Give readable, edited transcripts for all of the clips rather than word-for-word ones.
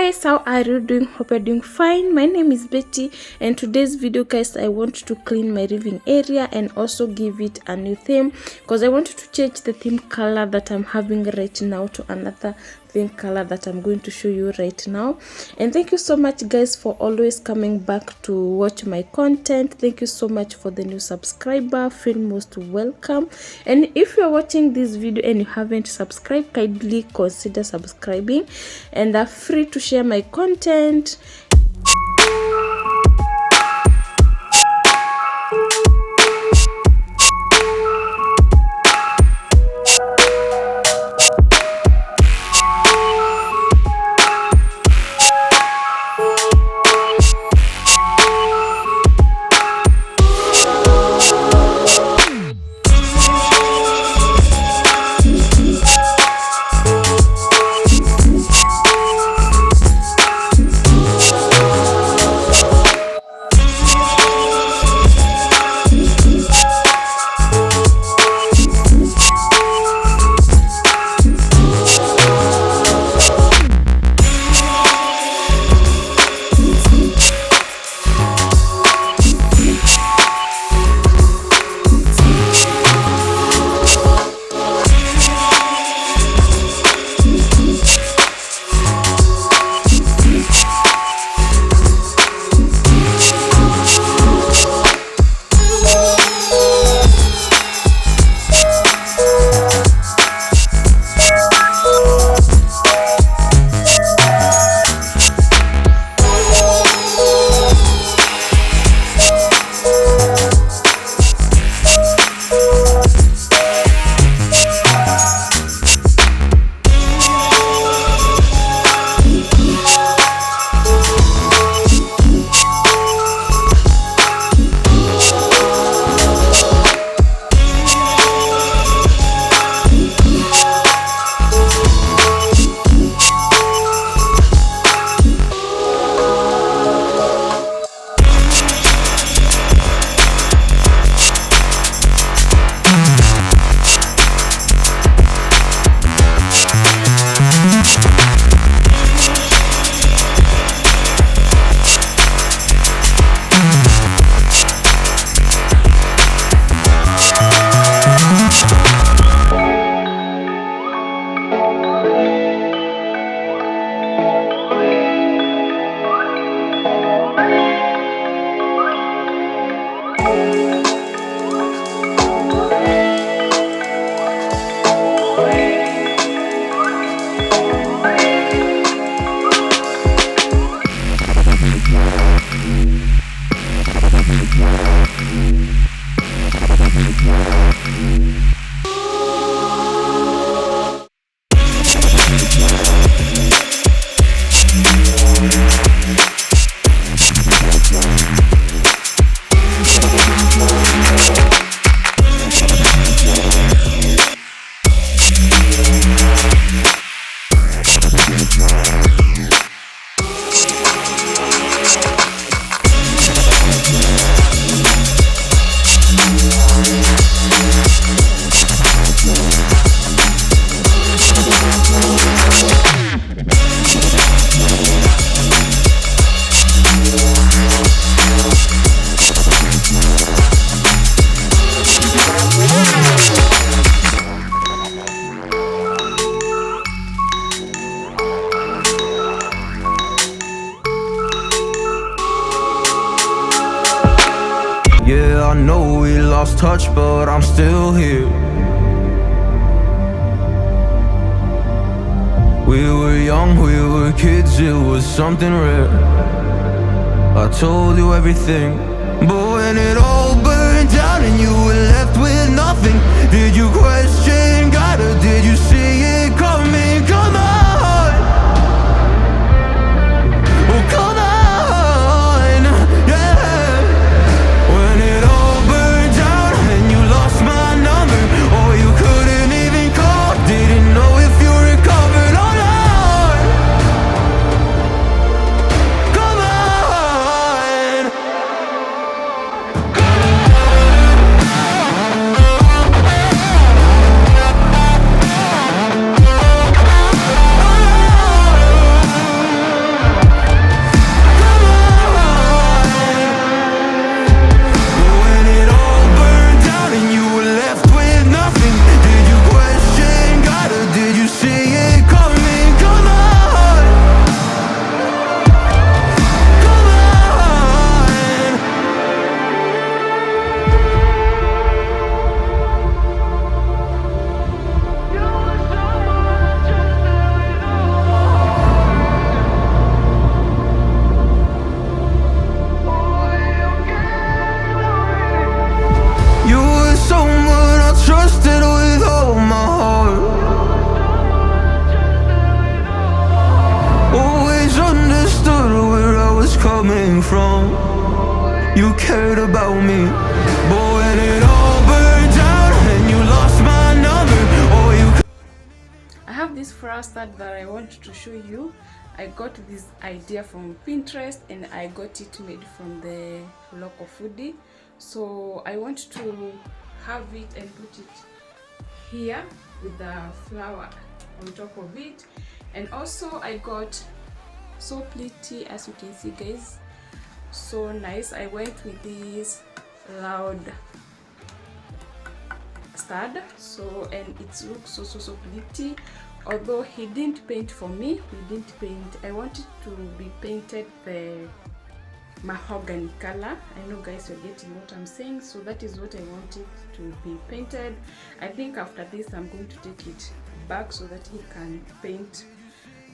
guys, how are you doing? Hope you're doing fine. My name is Betty, and today's video, guys, I want to clean my living area and also give it a new theme because I wanted to change the theme color that I'm having right now to another theme color that I'm going to show you right now. And thank you so much, guys, for always coming back to watch my content. Thank you so much for the new subscriber. Feel most welcome. And if you're watching this video and you haven't subscribed, kindly consider subscribing and are free to share my content. Yeah, I know we lost touch, but I'm still here. We were young, we were kids, it was something rare. I told you everything, but when it all burned down and you were left with nothing, did you question God or did you see it coming? Come on, oh come on, yeah. When it all burned down and you lost my number, or you couldn't even call, didn't know if you recovered or not. Come on, come on. have this flower stand that I want to show you. I got this idea from Pinterest and I got it made from the local foodie. So I want to have it and put it here with the flower on top of it. And also I got so pretty, as you can see guys, so nice. I went with this loud stud, so, and it looks so pretty. Although he didn't paint for me, I wanted to be painted the mahogany color. I know guys, you're getting what I'm saying. So that is what I wanted to be painted. I think after this I'm going to take it back so that he can paint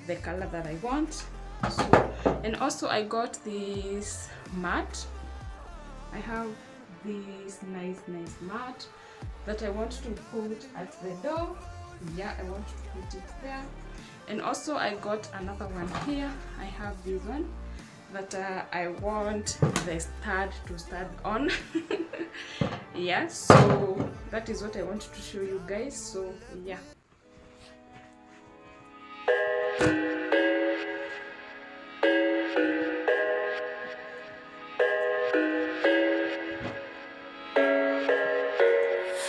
the color that I want. So, and also I got this mat. I have this nice mat that I want to put at the door. Yeah, I want to put it there. And also I got another one here. I have this one that I want the stud to stand on. Yeah, so that is what I wanted to show you guys. So yeah.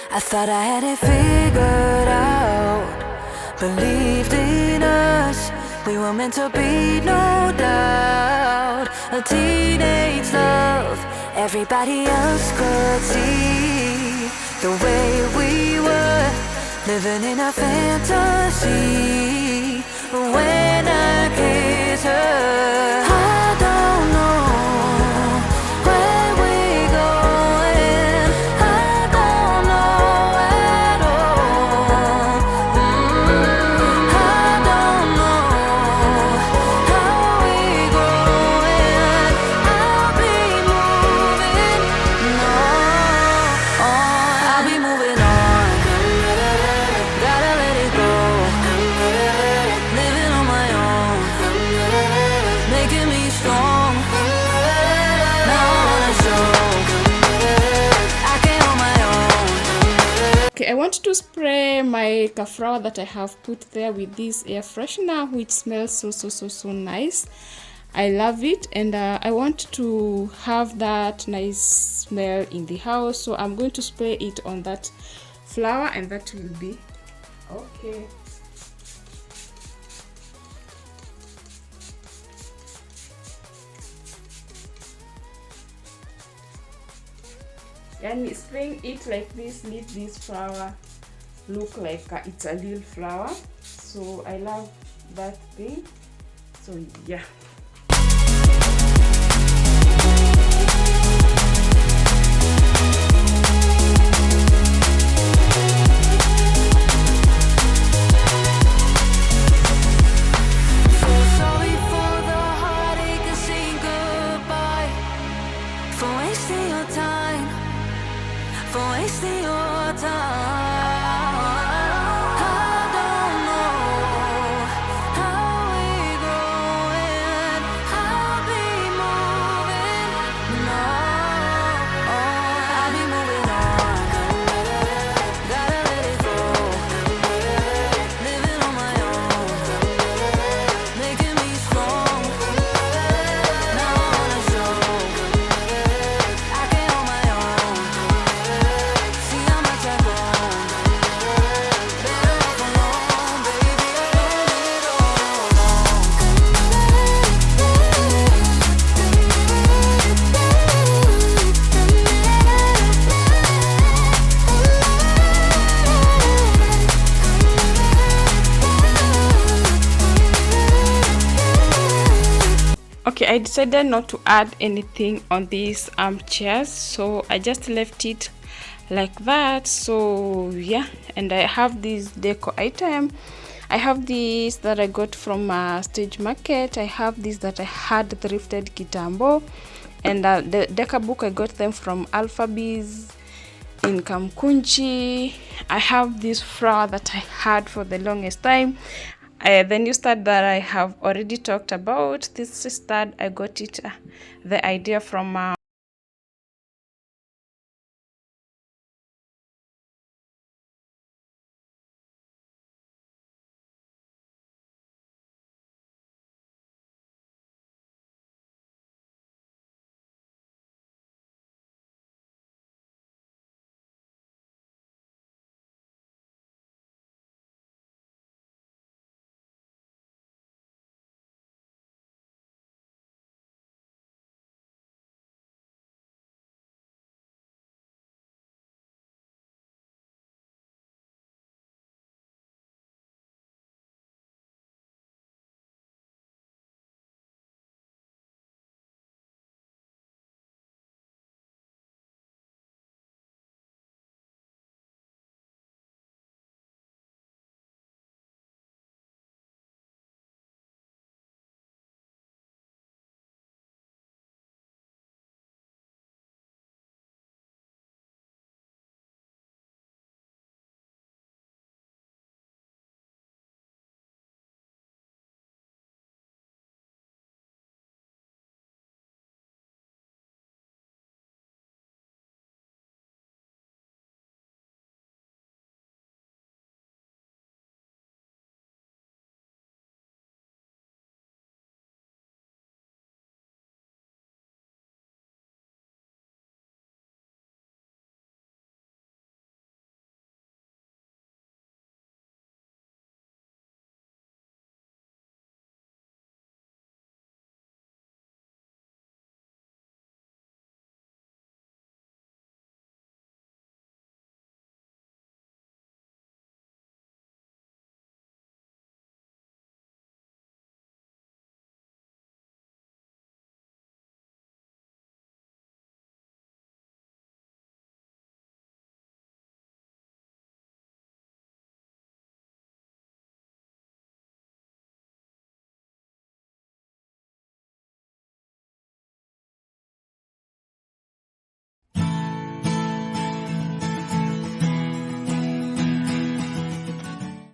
I thought I had it figured out, believed in us, we were meant to be, no doubt. A teenage love, everybody else could see the way we were, living in a fantasy. When I kiss her, I don't know where we're going, I don't know at all. I don't know how we're going, I'll be moving on, I'll be moving on, gotta let it go, living on my own, making me strong, now I wanna show I can hold my own. Okay, I want to spray my flower that I have put there with this air freshener, which smells so nice. I love it, and I want to have that nice smell in the house, so I'm going to spray it on that flower, and that will be okay. And spraying it like this leave this flower look like it's a real flower. So I love that thing. So yeah. So sorry for the heartache and saying goodbye, for wasting your time, for wasting your time. I don't know how we're growing, I'll be moving on, I'll be moving on, gotta let it go, living on my own, making me strong, now I wanna show I can hold my own, see how much I've grown, better off alone, baby, I don't need all alone. Okay, I decided not to add anything on these armchairs, so I just left it like that. So yeah, and I have this deco item. I have this that I got from a stage market. I have this that I had thrifted kitambo, and the deca book I got them from Alphabis in Kamkunchi. I have this flower that I had for the longest time. The new stud that I have already talked about, this stud I got it the idea from